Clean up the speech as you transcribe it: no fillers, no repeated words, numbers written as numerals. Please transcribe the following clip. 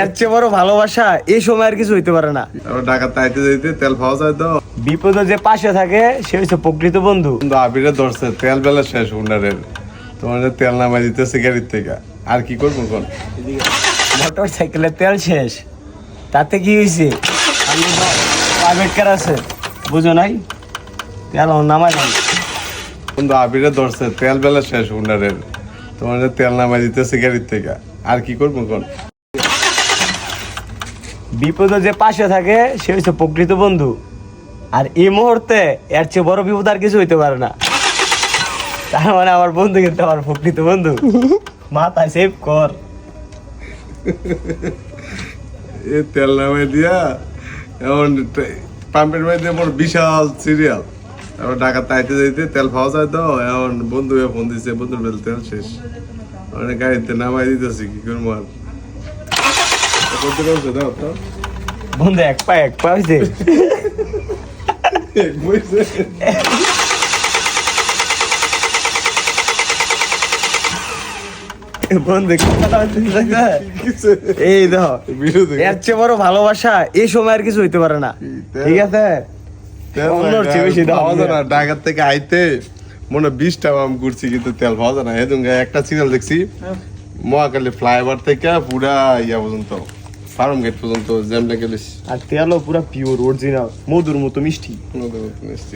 এর চেয়ে বড় ভালোবাসা এই সময় আর কিছু হইতে পারে না। ঢাকা তাইতে যাইতে তেল পাওয়া যায় তো বিপদে যে পাশে থাকে সে হচ্ছে প্রকৃত বন্ধু। কিন্তু আবিরে ধরছে তেল বেলা শেষ উন্ডারের, তোমার তেল নামাই দিতেছে গাড়ির থেকে, আর কি করবো কোন? মোটর সাইকেলের তেল শেষ, তাতে কি হয়েছে? আমি প্রাইভেট কার আছে, বুঝো নাই, তেল নামাই নাই। কিন্তু আবিরে ধরছে তেল বেলা শেষ উন্ডারের, তোমার তেল নামাই দিতেছে গাড়ির থেকে, আর কি করবো কোন? বিপদে যে পাশে থাকে সে হচ্ছে প্রকৃত বন্ধু। আর এই মুহূর্তে এর চেয়ে বড় বিপদ আর কিছু হইতে পারে না। তার মানে আমার বন্ধু কিন্তু আমার প্রকৃত বন্ধু। মাথা সেভ কর। এ তেল নামাই দিয়া এমন পাম্পের মধ্যে মোর বিশাল সিরিয়াল, এবার ঢাকা তাইতে যাইতে তেল পাওয়া যায় তো, এখন বন্ধু ফোন দিছে, বন্ধুর বেল তেল শেষ, মানে গাড়িতে নামাই দিতেছি, কি করবো আর? করতে পারছো দাও তো বন্ধু এক পা হয়েছে। বন্ধু এই দেখো, এর চেয়ে বড় ভালোবাসা এই সময় আর কিছু হইতে পারে না। ঠিক আছে, ঢাকার থেকে আইতে মনে 20টা আম ঘুরছি, কিন্তু তেল পাওয়া যায় না। এদিন একটা সিরিয়াল দেখছি, মহাকালী ফ্লাইওভার থেকে পুরা ইয়া পর্যন্ত, ফার্ম গেট পর্যন্ত জ্যামটা গেলিস, আর তেলও পুরা পিওর অরিজিনাল, মধুর মতো মিষ্টি।